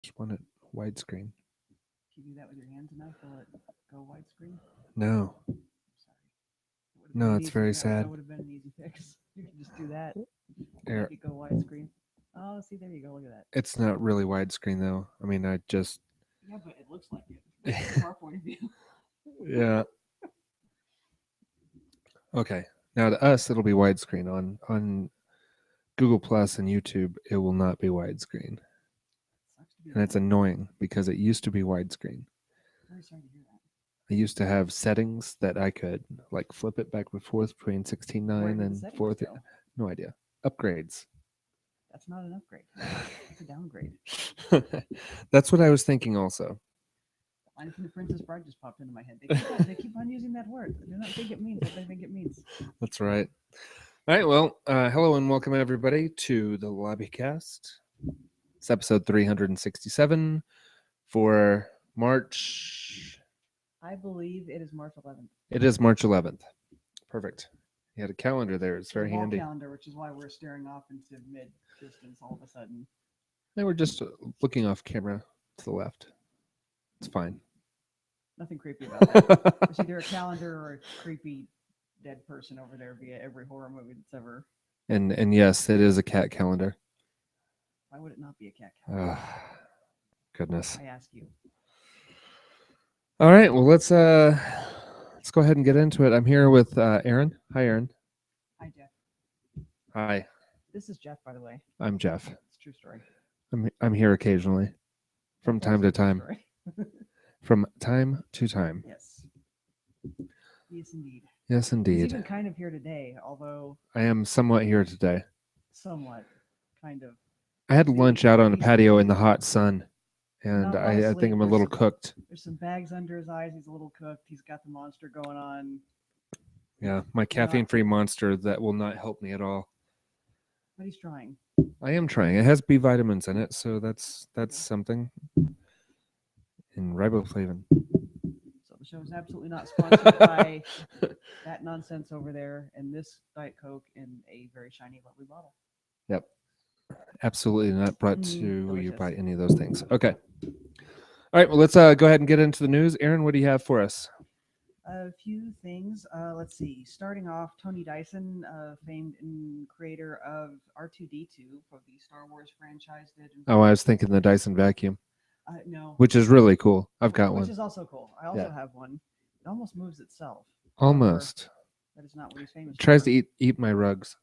Just want it widescreen. Can you do that with your hands enough? Will it go widescreen? No, I'm sorry. It would have been no, an it's easy. very That sad. would have been an easy fix. You can just do that. Make Er, it go widescreen. Oh, see, there you go. Look at that. It's not really widescreen though. I mean, I just Yeah, but it looks like it from our point of view. yeah. Okay. Now to us, it'll be widescreen. On Google Plus and YouTube, it will not be widescreen, Sucks to be and it's that. annoying because it used to be widescreen. Very sorry to hear that. I used to have settings that I could like flip it back and forth between Where 16:9 did the and settings 4. go? No idea. Upgrades. That's not an upgrade. That's a downgrade. That's what I was thinking also. Line from the Princess Bride just popped into my head. They keep on using that word. I do not think it means what they think it means. That's right. All right. Well, hello and welcome everybody to the Lobbycast. It's episode 367 for March. I believe it is March 11th. It is March 11th. Perfect. You had a calendar there. It's The very wall handy. calendar, which is why we're staring off into mid distance all of a sudden. They were just looking off camera to the left. It's fine. Nothing creepy about that. It's either a calendar or a creepy dead person over there via every horror movie that's ever. And yes, it is a cat calendar. Why would it not be a cat calendar? Goodness. I ask you. All right. Well, let's go ahead and get into it. I'm here with Erin. Hi, Erin. Hi, Jeff. Hi. This is Jeff, by the way. I'm Jeff. It's a true story. I'm here occasionally, from That's time also to a true time. story. From time to time. Yes. Yes, indeed. Yes, He's indeed. even kind of here today, although I am somewhat here today. somewhat, kind of. I had lunch out on a He's- patio in the hot sun, and No, I honestly, think I'm a there's little some- cooked. There's some bags under his eyes. He's a little cooked. He's got the monster going on. Yeah, my caffeine-free monster that will not help me at all. But he's trying. I am trying. It has B vitamins in it, so that's something. And riboflavin. So the show is absolutely not sponsored by that nonsense over there and this Diet Coke in a very shiny, lovely bottle. Yep. Absolutely not brought to you Delicious. by any of those things. Okay. All right. Well, let's go ahead and get into the news. Erin, what do you have for us? A few things. Let's see. Starting off, Tony Dyson, famed and creator of R2D2 for the Star Wars franchise, did. Oh, I was thinking the Dyson vacuum, No. which is really cool. I've got one. Which is also cool. I also have one. It almost moves itself. Almost. However, that is not what he's famous for. Tries to eat my rugs.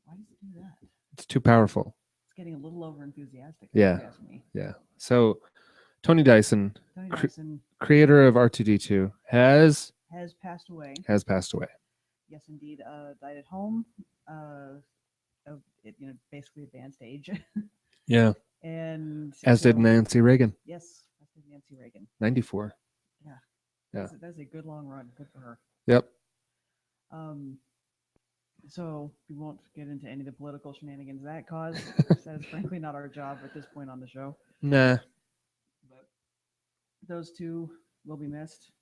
Why does it do that? It's too powerful. It's getting a little over enthusiastic. Yeah. If you ask me. Yeah. So, Tony Dyson, Tony Dyson creator of R2D2, has passed away. passed away. Yes, indeed. Died at home. Basically advanced age. Yeah. And As did Nancy Reagan. Yes, as did Nancy Reagan. 94. Yeah. Yeah. That's a good long run. Good for her. Yep. So we won't get into any of the political shenanigans that caused. That is frankly not our job at this point on the show. Nah. But those two will be missed.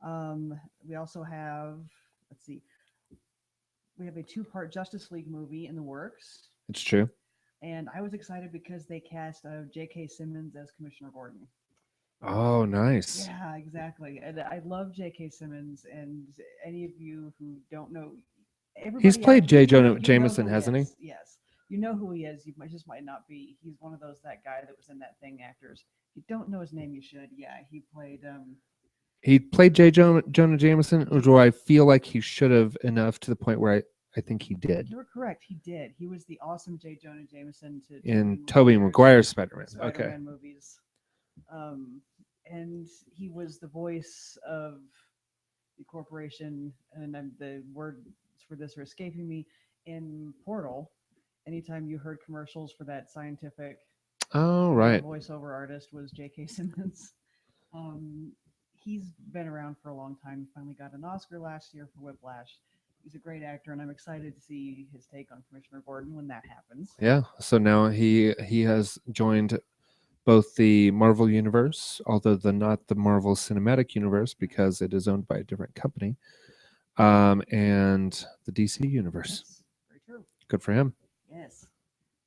We also have, let's see, we have a 2-part Justice League movie in the works. It's true. And I was excited because they cast J.K. Simmons as Commissioner Gordon. Oh, nice. Yeah, exactly. And I love J.K. Simmons. And any of you who don't know, he's played J. Jonah Jameson, hasn't he? Yes. You know who he is. You just might not be. He's one of that guy that was in that Thing actors. If you don't know his name, you should. Yeah, he played. He played J. Jonah Jameson, or do I feel like he should have enough to the point where I think he did? You're correct. He did. He was the awesome J. Jonah Jameson in Tobey Maguire's Spider-Man. Okay. Movies. And he was the voice of the corporation, and the words for this are escaping me, in Portal. Anytime you heard commercials for that scientific right. voiceover artist was J.K. Simmons. He's been around for a long time. He finally got an Oscar last year for Whiplash. He's a great actor, and I'm excited to see his take on Commissioner Gordon when that happens. Yeah. So now he has joined both the Marvel universe, although not the Marvel Cinematic Universe because it is owned by a different company, and the DC universe. Yes, very true. Good for him. Yes.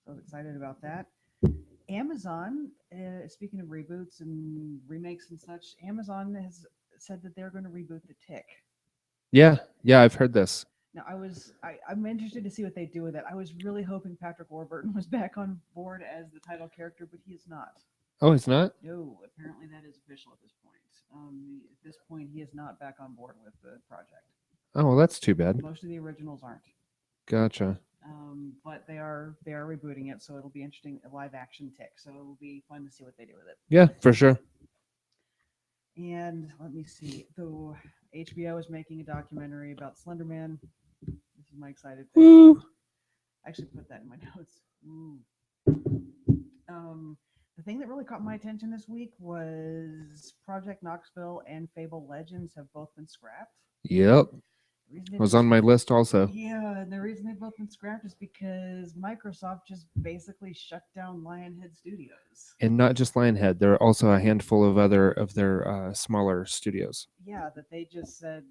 So excited about that. Amazon, speaking of reboots and remakes and such, Amazon has said that they're going to reboot The Tick. Yeah, yeah, I've heard this. Now, I'm interested to see what they do with it. I was really hoping Patrick Warburton was back on board as the title character, but he is not. Oh, it's not? No, apparently that is official at this point. At this point, he is not back on board with the project. Oh, well, that's too bad. Most of the originals aren't. Gotcha. But they are rebooting it, so it'll be interesting. A live action Tick, so it'll be fun to see what they do with it. Yeah, for sure. And let me see. Though HBO is making a documentary about Slender Man. This is my excited thing. Woo. I actually put that in my notes. Ooh. The thing that really caught my attention this week was Project Knoxville and Fable Legends have both been scrapped. Yep. Was on my list also. Yeah, and the reason they've both been scrapped is because Microsoft just basically shut down Lionhead Studios. And not just Lionhead, there are also a handful of other of their smaller studios. Yeah, that they just said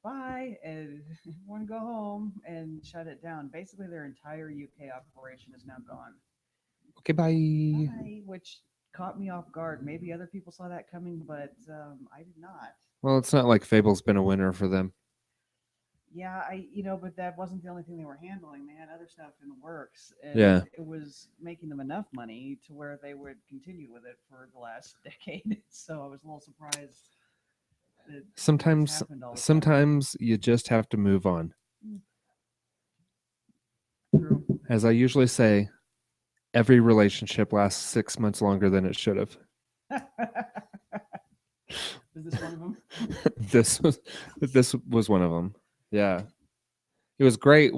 bye and want to go home and shut it down. Basically, their entire UK operation is now gone. Okay, bye. Bye, which caught me off guard. Maybe other people saw that coming, but I did not. Well, it's not like Fable's been a winner for them. Yeah, but that wasn't the only thing they were handling. They had other stuff in the works, and Yeah. it was making them enough money to where they would continue with it for the last decade. So I was a little surprised that this Sometimes happened all the time. sometimes you just have to move on. True. As I usually say, every relationship lasts 6 months longer than it should have. Is this one of them? this was one of them. Yeah. It was great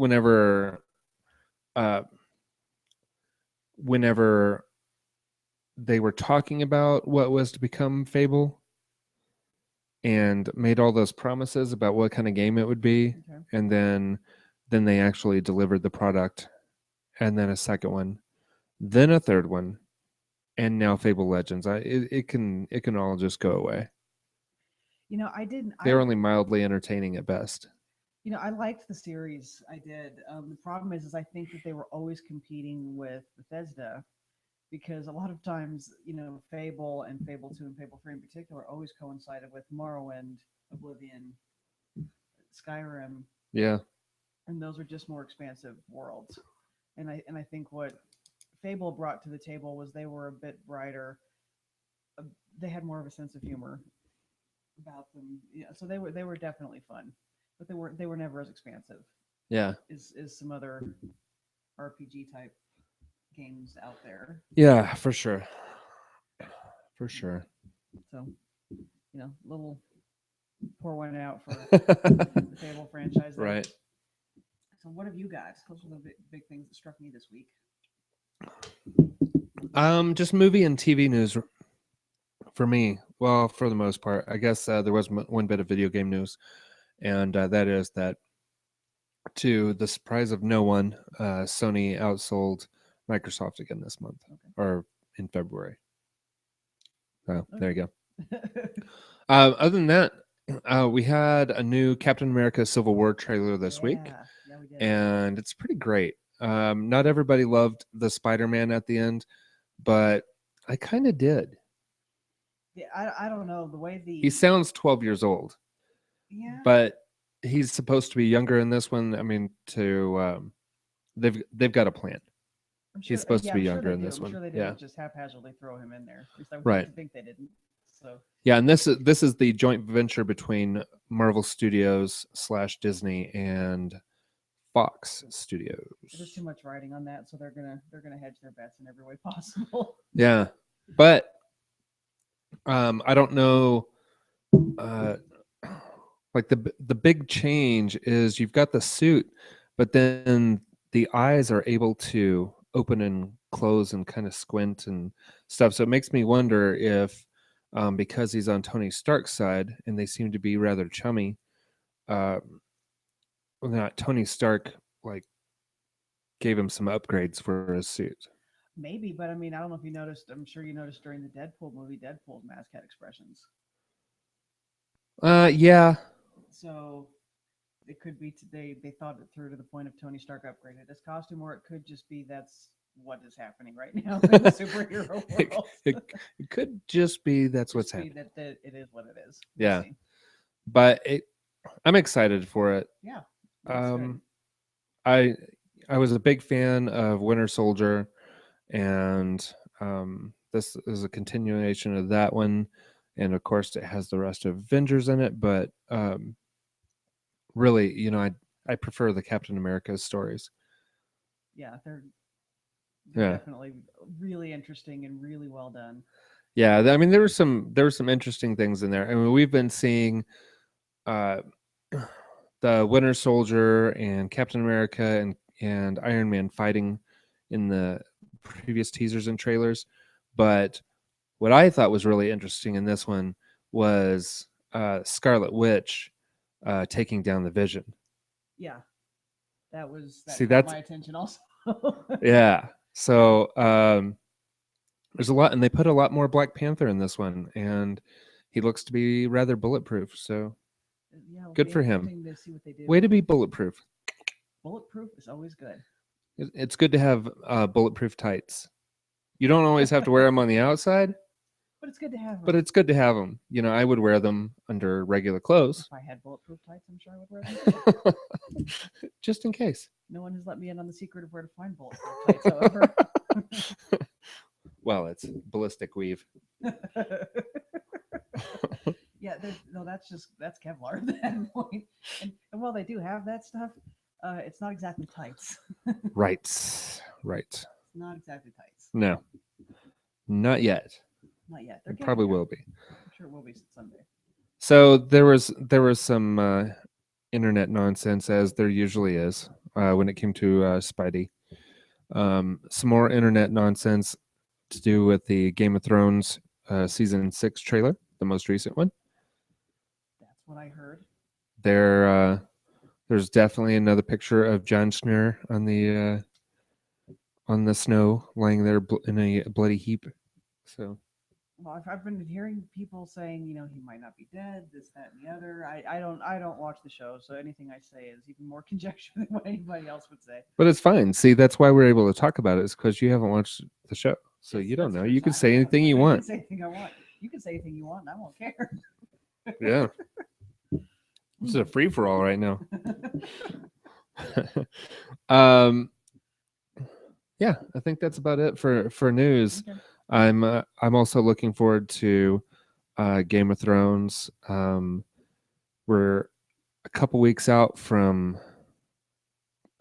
uh whenever they were talking about what was to become Fable and made all those promises about what kind of game it would be, Okay. and then they actually delivered the product, and then a second one, then a third one, and now Fable Legends. It can all just go away. I didn't. They're only mildly entertaining at best. I liked the series. I did. The problem is I think that they were always competing with Bethesda because a lot of times, Fable and Fable 2 and Fable 3 in particular always coincided with Morrowind, Oblivion, Skyrim, Yeah. and those are just more expansive worlds. And I think what Fable brought to the table was they were a bit brighter. Uh, they had more of a sense of humor about them. Yeah, so they were definitely fun, but they were never as expansive Yeah. as some other RPG type games out there. Yeah, for sure. For sure. So, little pour one out for the Fable franchise. There. Right. So, what have you got? Those are the big things that struck me this week. Just movie and TV news for me. Well, for the most part, I guess there was one bit of video game news, and that is that, to the surprise of no one, Sony outsold Microsoft again this month, or in February. So there you go. Other than that, we had a new Captain America Civil War trailer this week, Yeah, we did. and it's pretty great. Not everybody loved the Spider-Man at the end, but I kind of did. Yeah, I don't know the way He sounds 12 years old. Yeah. But he's supposed to be younger in this one. I mean, they've got a plan. He's supposed to be younger in this one. I'm sure they didn't just haphazardly throw him in there. At least I would Right. think they didn't. So yeah, and this is the joint venture between Marvel Studios / Disney and Fox Studios. there's too much writing on that, so they're gonna hedge their bets in every way possible. Yeah, but I don't know. Like the big change is you've got the suit, but then the eyes are able to open and close and kind of squint and stuff. So it makes me wonder if, because he's on Tony Stark's side and they seem to be rather chummy, not Tony Stark like gave him some upgrades for his suit. Maybe, but I mean, I don't know if you noticed. I'm sure you noticed during the Deadpool movie, Deadpool's mask had expressions. Yeah. So it could be they thought it through to the point of Tony Stark upgraded his costume, or it could just be that's what is happening right now in the superhero it, world. it could just be that's what's Just be happening. that it is what it is. We'll Yeah, see. but I'm excited for it. Yeah, looks good. Um, I I was a big fan of Winter Soldier, and this is a continuation of that one, and of course it has the rest of Avengers in it. But really, I prefer the Captain America stories. Yeah, they're Yeah, definitely really interesting and really well done. yeah. I mean, there were some interesting things in there. I mean, we've been seeing uh, the Winter Soldier and Captain America and Iron Man fighting in the previous teasers and trailers, but what I thought was really interesting in this one was Scarlet Witch taking down the Vision. Yeah, See, that caught that's my attention also. yeah. Yeah, So there's a lot, and they put a lot more Black Panther in this one, and he looks to be rather bulletproof. So yeah, it'll good be for him. interesting to see what they do. Way to be bulletproof. Bulletproof is always good. It's good to have bulletproof tights. You don't always have to wear them on the outside, But it's good to have but them. it's good to have them. I would wear them under regular If clothes, I had bulletproof tights, I'm sure I would wear them too. just in case. No one has let me in on the secret of where to find bulletproof tights, however. Well, it's ballistic weave. Yeah, no, that's Kevlar at that point. And while they do have that stuff, it's not exactly tights. Right. Right. It's not exactly tights. No, not yet. Not yet. They're It getting probably there. will be. I'm sure it will be someday. So there was some internet nonsense, as there usually is when it came to Spidey. Some more internet nonsense to do with the Game of Thrones season 6 trailer, the most recent one. That's what I heard. There's definitely another picture of Jon Snow on the snow, lying there in a bloody heap. So Well, I've been hearing people saying, he might not be dead, this, that, and the other. I don't watch the show, so anything I say is even more conjecture than what anybody else would say. but it's fine. See, that's why we're able to talk about it, is because you haven't watched the show. So Yes, you don't that's know. true. You So can say I anything you I can want. say anything I want. You can say anything you want, and I won't care. Yeah. This is a free for all right now. um yeah, I think that's about it for news. Okay. I'm also looking forward to Game of Thrones. We're a couple weeks out from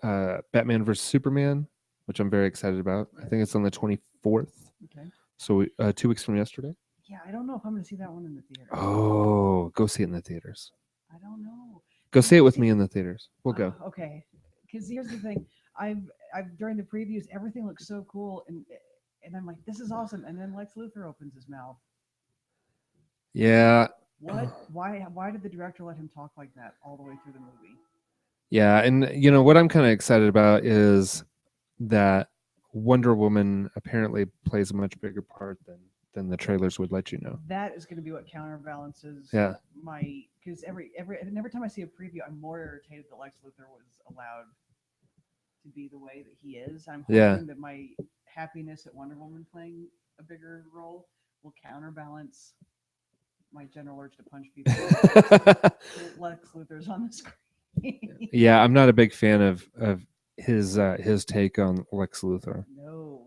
Batman versus Superman, which I'm very excited about. I think it's on the 24th. Okay. So 2 weeks from yesterday. Yeah, I don't know if I'm going to see that one in the theater. Oh, go see it in the theaters. I don't know. Go see it with See, me in the theaters. We'll go. okay. Because here's the thing, I've during the previews, everything looks so cool, and I'm like, this is awesome. And then Lex Luthor opens his mouth. Yeah. What? Why did the director let him talk like that all the way through the movie? Yeah, and what I'm kind of excited about is that Wonder Woman apparently plays a much bigger part than the trailers would let you know. That is going to be what counterbalances Yeah. my, because every time I see a preview, I'm more irritated that Lex Luthor was allowed to be the way that he is. I'm Yeah. hoping that my happiness at Wonder Woman playing a bigger role will counterbalance my general urge to punch people. Lex Luthor's on the screen. Yeah, I'm not a big fan of his take on Lex Luthor. No,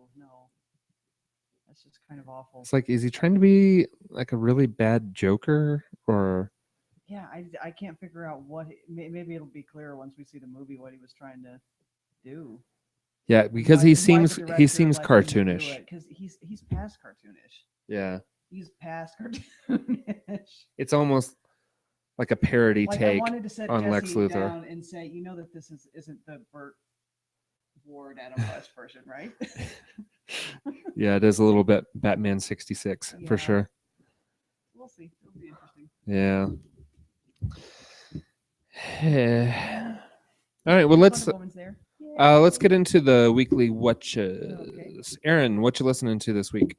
that's just kind of awful. It's like, is he trying to be like a really bad Joker, or Yeah, I can't figure out what. Maybe it'll be clearer once we see the movie what he was trying to do. yeah, because he seems cartoonish. Because he's past cartoonish. Yeah, He's past cartoonish. it's almost like a parody Like, take I wanted to set on Lex Jesse Luthor. down and say, that this isn't the Burt Ward Adam West version, right? Yeah, it is a little bit Batman 66 for Yeah. sure. We'll see. It'll be interesting. Yeah. All right. Well, let's Wonder Woman's there. let's get into the weekly Whatchas. Okay. Aaron, what you listening to this week?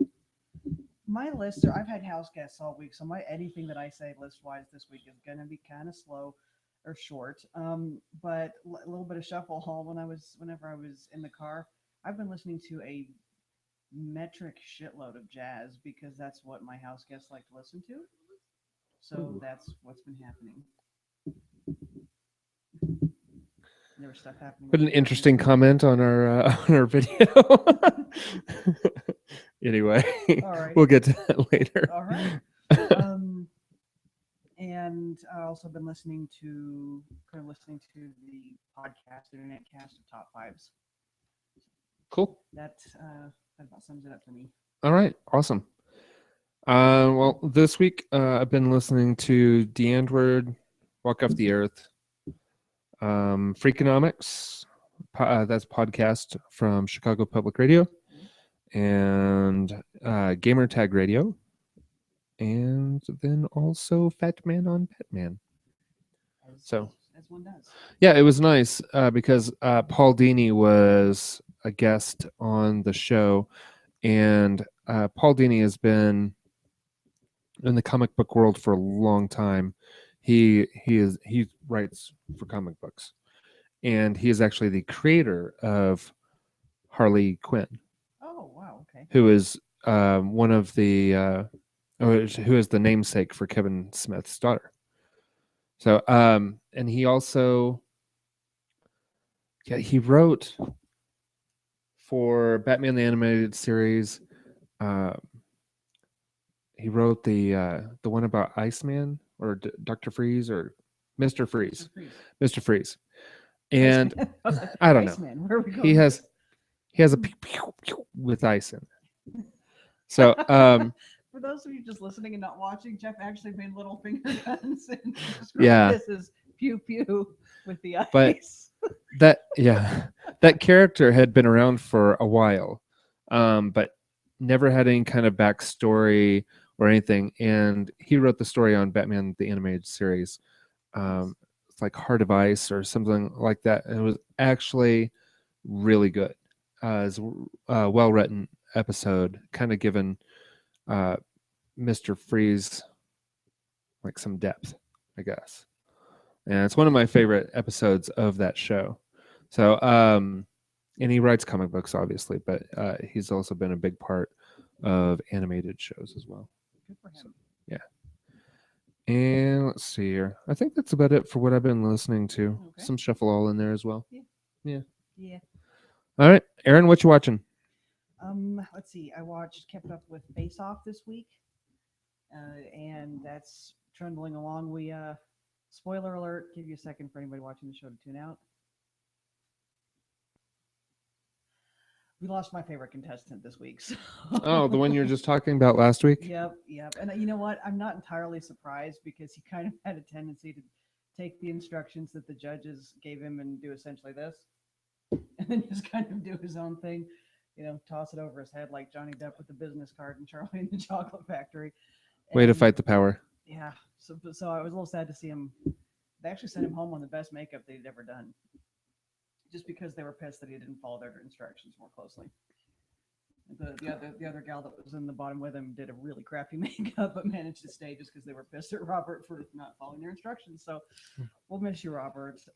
My list, I've had house guests all week, so anything that I say list wise this week is going to be kind of slow or short. But a little bit of shuffle haul whenever I was in the car. I've been listening to a metric shitload of jazz because that's what my house guests like to listen to. So Ooh. that's what's been happening. There was stuff happening. What with an the piano interesting too. comment on our video. Anyway, All right. we'll get to that later. All right. And I've also been listening to the podcast, Internet Cast of Top Fives. Cool. That about sums it up for me. All right. Awesome. Well, this week I've been listening to Deandward, Walk Off the Earth, Freakonomics, that's a podcast from Chicago Public Radio, and Gamer Tag Radio, and then also Fat Man on Batman. As one does. Yeah, it was nice because Paul Dini was a guest on the show, and Paul Dini has been in the comic book world for a long time. He writes for comic books, and he is actually the creator of Harley Quinn. Oh wow, okay. Who is one of the who is the namesake for Kevin Smith's daughter. So and he also he wrote for Batman the Animated Series. He wrote the one about Iceman or Dr. Freeze or Mr. Freeze. Mr. Freeze. And I don't know. Where are we going? He has a pew, pew, pew with ice in it. So for those of you just listening and not watching, Geoff actually made little finger guns and yeah, this is pew pew with the ice. But that character had been around for a while, but never had any kind of backstory or anything. And he wrote the story on Batman the Animated Series. It's like Heart of Ice or something like that. And it was actually really good. It's a well-written episode, kind of given Mr. Freeze like some depth, I guess. And it's one of my favorite episodes of that show. So, and he writes comic books, obviously, but he's also been a big part of animated shows as well. Good for him. So, yeah. And let's see here. I think that's about it for what I've been listening to. Okay. Some Shuffle All in there as well. Yeah. All right, Erin, what you watching? Let's see. I kept up with Face Off this week, and that's trundling along. We spoiler alert. Give you a second for anybody watching the show to tune out. We lost my favorite contestant this week. So. Oh, the one you were just talking about last week? Yep. And you know what? I'm not entirely surprised because he kind of had a tendency to take the instructions that the judges gave him and do essentially this, and then just kind of do his own thing. Toss it over his head like Johnny Depp with the business card and Charlie in the Chocolate Factory. Way to fight the power. Yeah. So I was a little sad to see him. They actually sent him home on the best makeup they'd ever done, just because they were pissed that he didn't follow their instructions more closely. The other gal that was in the bottom with him did a really crappy makeup, but managed to stay just because they were pissed at Robert for not following their instructions. So we'll miss you, Robert. So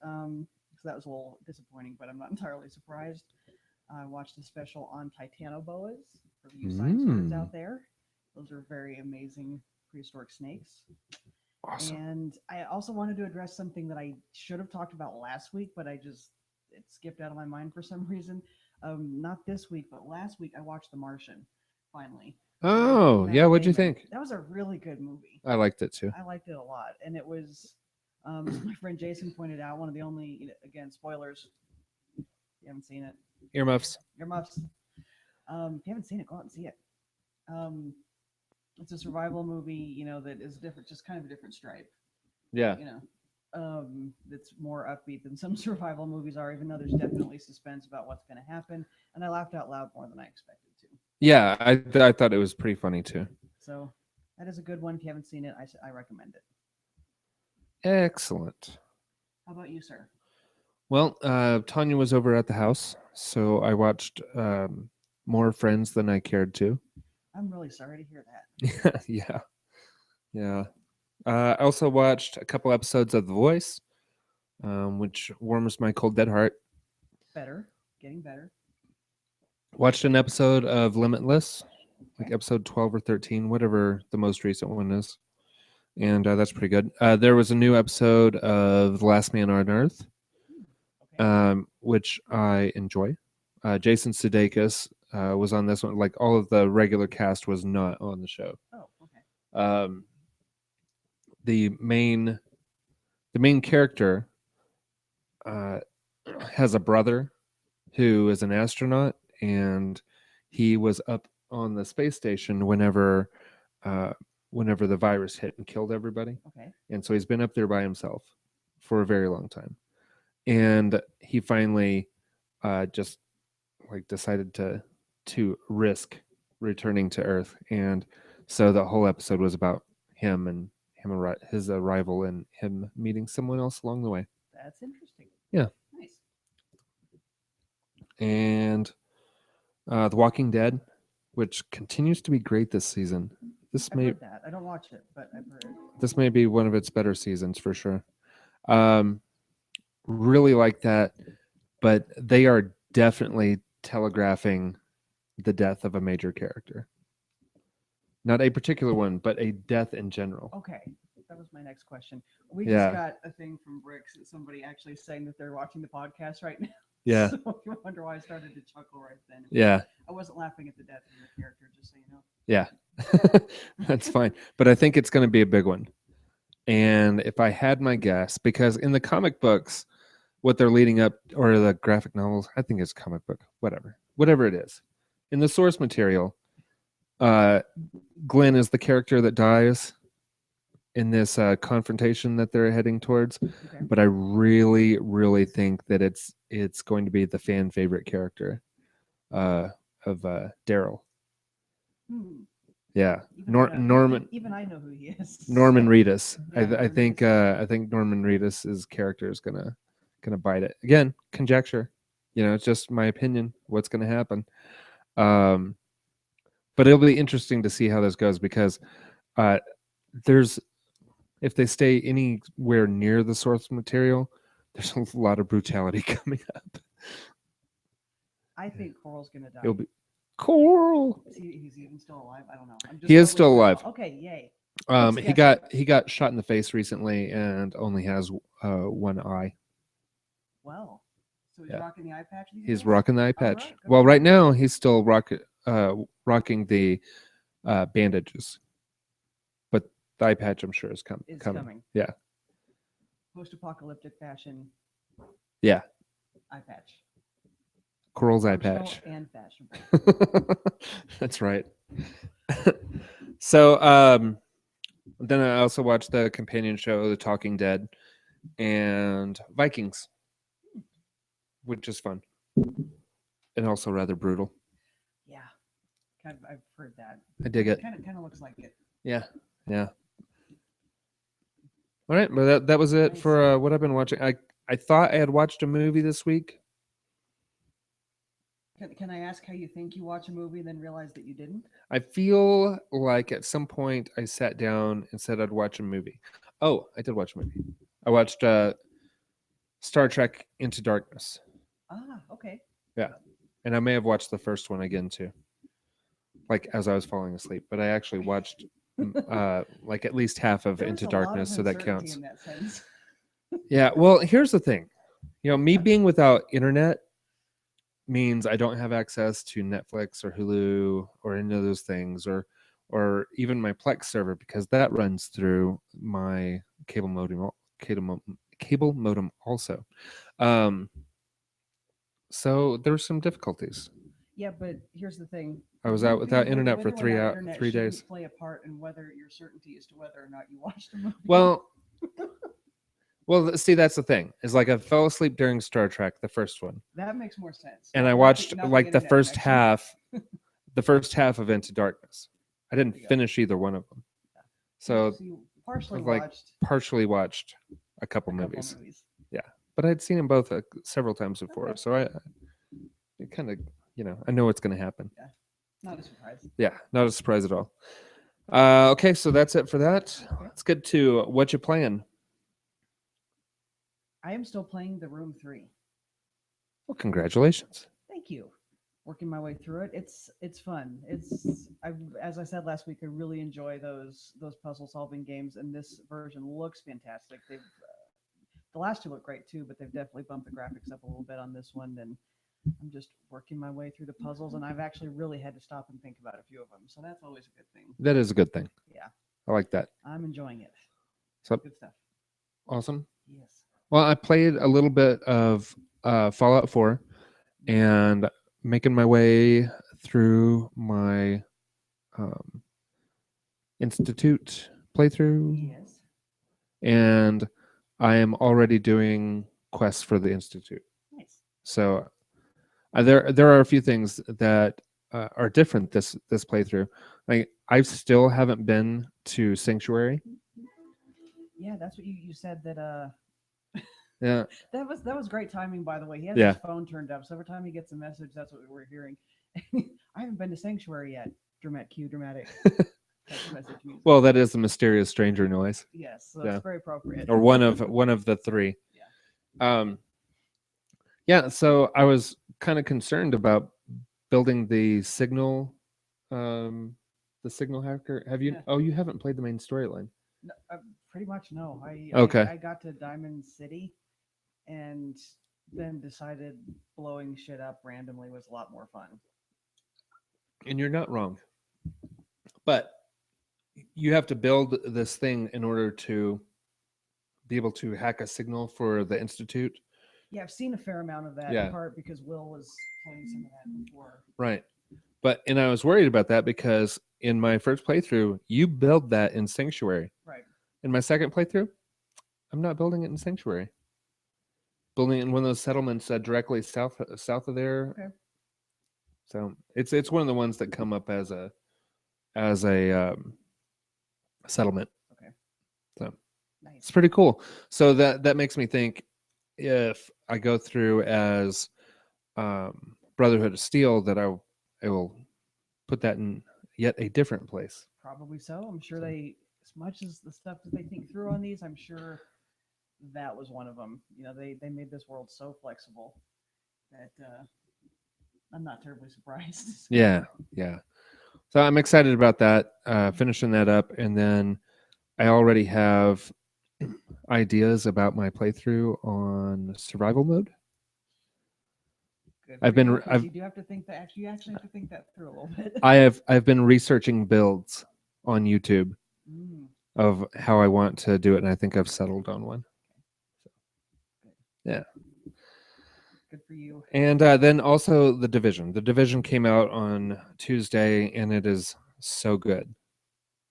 that was a little disappointing, but I'm not entirely surprised. I watched a special on titanoboas for you science nerds out there. Those are very amazing prehistoric snakes. Awesome. And I also wanted to address something that I should have talked about last week, but it skipped out of my mind for some reason. Not this week, but last week I watched The Martian, finally. Oh, yeah. What'd you think? That was a really good movie. I liked it too. I liked it a lot. And it was, as my friend Jason pointed out, one of the only, again, spoilers. If you haven't seen it. Earmuffs. If you haven't seen it, go out and see it. It's a survival movie, that is different, just kind of a different stripe. Yeah. That's more upbeat than some survival movies are, even though there's definitely suspense about what's going to happen. And I laughed out loud more than I expected to. Yeah, I thought it was pretty funny too. So that is a good one. If you haven't seen it, I recommend it. Excellent. How about you, sir? Well, Tanya was over at the house, so I watched more Friends than I cared to. I'm really sorry to hear that. Yeah. I also watched a couple episodes of The Voice, which warms my cold dead heart. Getting better. Watched an episode of Limitless, like Okay. episode 12 or 13, whatever the most recent one is. And that's pretty good. There was a new episode of The Last Man on Earth, Hmm, okay. which I enjoy. Jason Sudeikis was on this one. Like all of the regular cast was not on the show. Oh, okay. Um, the main character uh, has a brother who is an astronaut, and he was up on the space station uh, whenever the virus hit and killed everybody. Okay. And so he's been up there by himself for a very long time. And he finally just like decided to risk returning to Earth, and so the whole episode was about his arrival and him meeting someone else along the way. That's interesting. Yeah, Nice. and The Walking Dead, which continues to be great this season. This I've may heard that. I don't watch it, but I've heard. this may be one of its better seasons for sure. Um, really like that, but they are definitely telegraphing the death of a major character. Not a particular one, but a death in general. Okay. That was my next question. We just Yeah. got a thing from Bricks that somebody actually saying that they're watching the podcast right now. Yeah. So you wonder why I started to chuckle right then. Yeah. I wasn't laughing at the death of your character, just so you know. Yeah. That's fine. But I think it's going to be a big one. And if I had my guess, because in the comic books, what they're leading up, or the graphic novels, I think it's comic book, whatever it is. In the source material, Glenn is the character that dies in this confrontation that they're heading towards. Okay. But I really, really think that it's going to be the fan favorite character of Daryl. Hmm. Yeah, Even I know- Norman. Even I know who he is. Norman Reedus. Yeah, I Norman think Reedus. I think Norman Reedus's character is gonna bite it again. Conjecture, it's just my opinion. What's gonna happen? Um, but it'll be interesting to see how this goes because uh, there's if they stay anywhere near the source material, there's a lot of brutality coming up. I think Coral's gonna die. It'll be Coral. He's even still alive? I don't know. I'm just He is totally still alive. Okay, yay. He got shot in the face recently and only has one eye. Well, so he's Yeah. rocking the eye patch. These He's days? rocking the eye All patch. right, good Well, for right him. now he's still rocking the bandages, but the eye patch I'm sure is It's coming. coming. Yeah, Post-apocalyptic fashion yeah. eye patch. Coral's eye Functional patch. and fashion. That's right. So then I also watched the companion show, The Talking Dead, and Vikings, which is fun and also rather brutal. Yeah, I've heard that. I dig it. Kind of looks like it. Yeah, yeah. All right, well that was it Nice. for what I've been watching. I thought I had watched a movie this week. Can I ask how you think you watch a movie and then realize that you didn't? I feel like at some point I sat down and said I'd watch a movie. Oh, I did watch a movie. I watched Star Trek Into Darkness. Ah, okay. Yeah. And I may have watched the first one again too. Like as I was falling asleep, but I actually watched like at least half of There Into was a lot of Darkness, so that uncertainty counts. in that sense. Yeah, well, here's the thing. Me being without internet means I don't have access to Netflix or Hulu or any of those things, or even my Plex server, because that runs through my cable modem also. So there were some difficulties. Yeah, but here's the thing. I was You out without being internet with for or without 3 internet days. shouldn't play a part in whether your certainty as to whether or not you watched a movie. Well, see, that's the thing. Is like I fell asleep during Star Trek, the first one, that makes more sense. and I watched like the first half of Into Darkness. I didn't finish either one of them, so you partially I've, like, watched partially watched a couple movies. But I'd seen them both several times before, Okay. so I kind of, I know what's going to happen. Not a surprise. Yeah, not a surprise at all. Okay, so that's it for that. Okay. Let's get to what you playing. I am still playing The Room 3. Well, congratulations. Thank you. working my way through it. It's fun. As I said last week, I really enjoy those puzzle solving games, and this version looks fantastic. They've the last two look great too, but they've definitely bumped the graphics up a little bit on this one. And I'm just working my way through the puzzles, and I've actually really had to stop and think about a few of them. So that's always a good thing. That is a good thing. Yeah, I like that. I'm enjoying it. So Good stuff. awesome. Yes. Well, I played a little bit of Fallout 4 and making my way through my Institute playthrough. Yes. And I am already doing quests for the Institute. Nice. So there are a few things that are different this playthrough. Like I still haven't been to Sanctuary. Yeah, that's what you said that. Yeah. That was great timing, by the way. He has Yeah. his phone turned up, so every time he gets a message, that's what we're hearing. I haven't been to Sanctuary yet. Dramatic. Text message music. Well, that is the mysterious stranger noise. Yes, so Yeah. it's very appropriate. Or one of the three. Yeah. Yeah, so I was kind of concerned about building the signal hacker. Have you? Yeah. Oh, you haven't played the main storyline. No, pretty much no. Okay. I got to Diamond City, and then decided blowing shit up randomly was a lot more fun. And you're not wrong. But you have to build this thing in order to be able to hack a signal for the Institute. Yeah, I've seen a fair amount of that, Yeah. in part because Will was playing some of that before. Right. And I was worried about that because in my first playthrough, you build that in Sanctuary. Right. In my second playthrough, I'm not building it in Sanctuary. Building it in one of those settlements directly south of there. Okay. So it's one of the ones that come up as a settlement. Okay. So Nice. it's pretty cool. So that makes me think if I go through as Brotherhood of Steel, that I will put that in yet a different place. Probably so. I'm sure they, as much as the stuff that they think through on these, I'm sure that was one of them. You know, they made this world so flexible that I'm not terribly surprised. Yeah. So I'm excited about that, finishing that up, and then I already have ideas about my playthrough on survival mode. Good I've for been you, 'cause I've you do have to think that you actually have to think that through a little bit. I've been researching builds on YouTube Mm, of how I want to do it, and I think I've settled on one. Yeah. good for you. And then also The Division. The Division came out on Tuesday, and it is so good.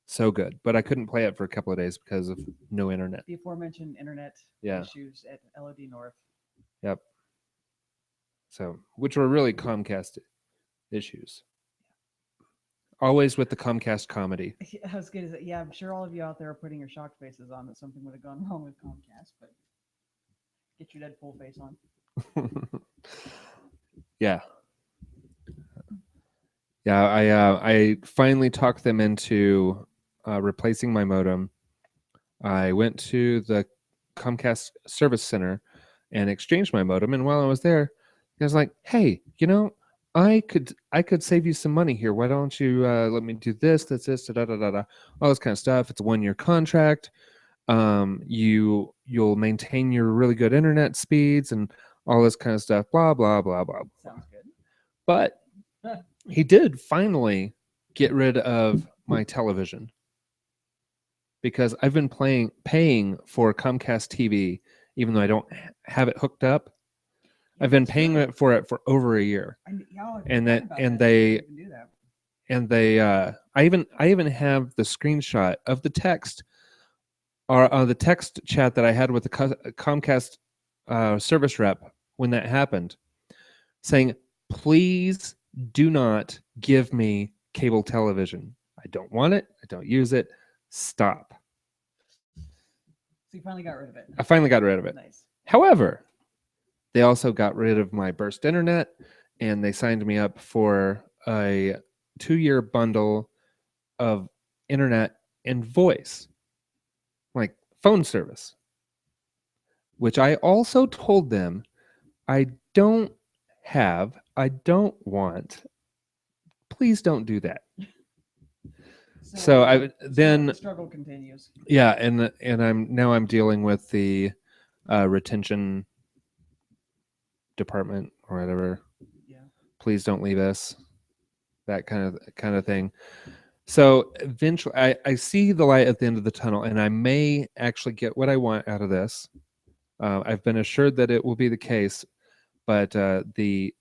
So good. But I couldn't play it for a couple of days because of no internet. The aforementioned internet Yeah. issues at LOD North. Yep. So, which were really Comcast issues. Always with the Comcast comedy. I was going to say, yeah, I'm sure all of you out there are putting your shocked faces on that something would have gone wrong with Comcast, but get your Deadpool face on. Yeah. I finally talked them into replacing my modem. I went to the Comcast service center and exchanged my modem, and while I was there, I was like, "Hey, I could save you some money here. Why don't you let me do this, da da da da, all this kind of stuff. It's a 1-year contract. You'll maintain your really good internet speeds and all this kind of stuff. Blah blah blah blah." Sounds good. But he did finally get rid of my television because I've been paying for Comcast TV, even though I don't have it hooked up. Yeah, I've been that's paying true. for it for over a year. And they do that. and they I even have the screenshot of the text or the text chat that I had with the Comcast service rep when that happened, saying, "Please do not give me cable television. I don't want it. I don't use it. Stop." So you finally got rid of it. I finally got rid of it. Nice. However, they also got rid of my burst internet, and they signed me up for a 2-year bundle of internet and voice, like phone service, which I also told them I don't have. I don't want. Please don't do that. So the struggle continues. Yeah, and I'm dealing with the retention department or whatever. Yeah. Please don't leave us. That kind of thing. So eventually, I see the light at the end of the tunnel, and I may actually get what I want out of this. I've been assured that it will be the case, but the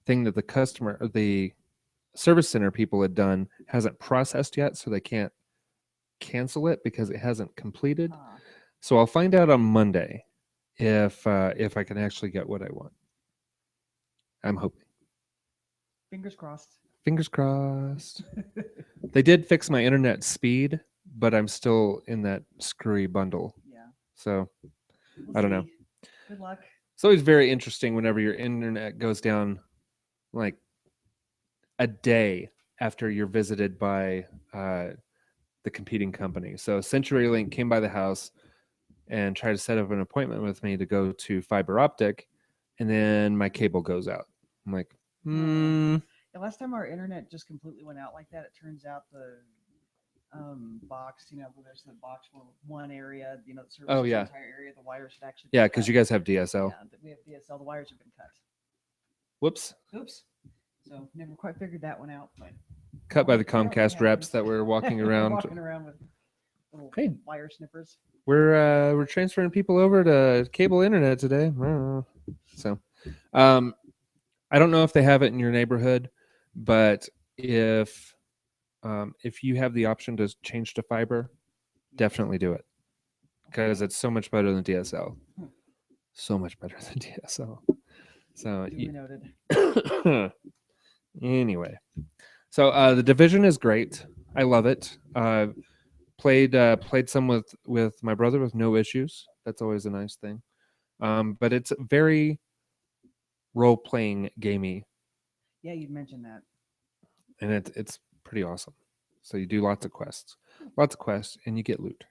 thing that the service center people had done hasn't processed yet, so they can't cancel it because it hasn't completed. So I'll find out on Monday if I can actually get what I want. I'm hoping. Fingers crossed. Fingers crossed. They did fix my internet speed, but I'm still in that screwy bundle. Yeah. So I don't know. Good luck. It's always very interesting whenever your internet goes down like a day after you're visited by the competing company. So CenturyLink came by the house and tried to set up an appointment with me to go to fiber optic, and then my cable goes out. I'm like, The last time our internet just completely went out like that, it turns out the box, where there's the box for one area, the service the entire area, the wires should actually because you guys have DSL. Yeah, we have DSL, the wires have been cut. Whoops. Oops. So never quite figured that one out, but cut by the Comcast reps that were walking around. Walking around with little wire snippers. We're transferring people over to cable internet today. So, I don't know if they have it in your neighborhood, but if you have the option to change to fiber, definitely do it because it's so much better than DSL. So much better than DSL. So noted. Anyway, so the Division is great. I love it. Played some with my brother with no issues. That's always a nice thing. But it's very role-playing gamey. Yeah, you'd mentioned that. And it's pretty awesome. So you do lots of quests, and you get loot.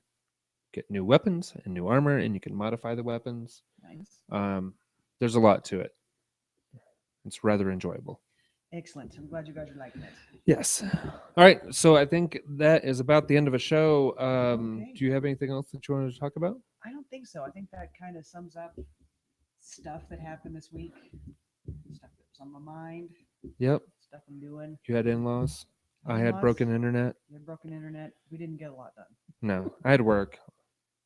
Get new weapons and new armor, and you can modify the weapons. Nice. There's a lot to it. It's rather enjoyable. Excellent. I'm glad you guys are liking it. Yes. All right. So I think that is about the end of a show. Okay. Do you have anything else that you wanted to talk about? I don't think so. I think that kind of sums up stuff that happened this week. Stuff that was on my mind. Yep. Stuff I'm doing. You had in-laws. I had broken internet. You had broken internet. We didn't get a lot done. No, I had work,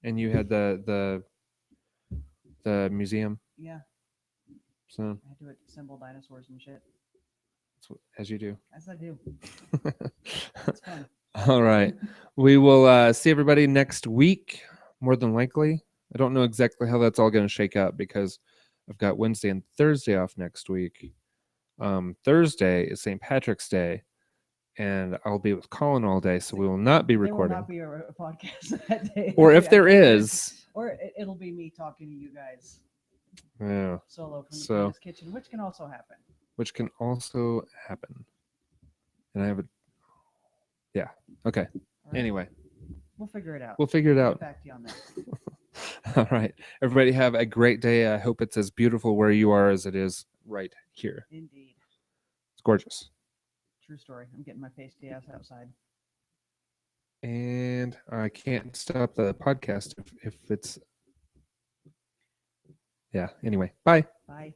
and you had the museum. Yeah. So I had to assemble dinosaurs and shit. As you do. As I do. It's fun. All right. We will see everybody next week, more than likely. I don't know exactly how that's all going to shake out because I've got Wednesday and Thursday off next week. Thursday is St. Patrick's Day, and I'll be with Colin all day, so we will not be recording. There will not be a podcast that day. Or if there is. Or it'll be me talking to you guys. Yeah. Solo from the kitchen, which can also happen. And I have a... Yeah. Okay. Right. Anyway. We'll figure it out. We'll get back to you on that. All right. Everybody have a great day. I hope it's as beautiful where you are as it is right here. Indeed. It's gorgeous. True story. I'm getting my pasty ass outside. And I can't stop the podcast if it's... Yeah. Anyway. Bye. Bye.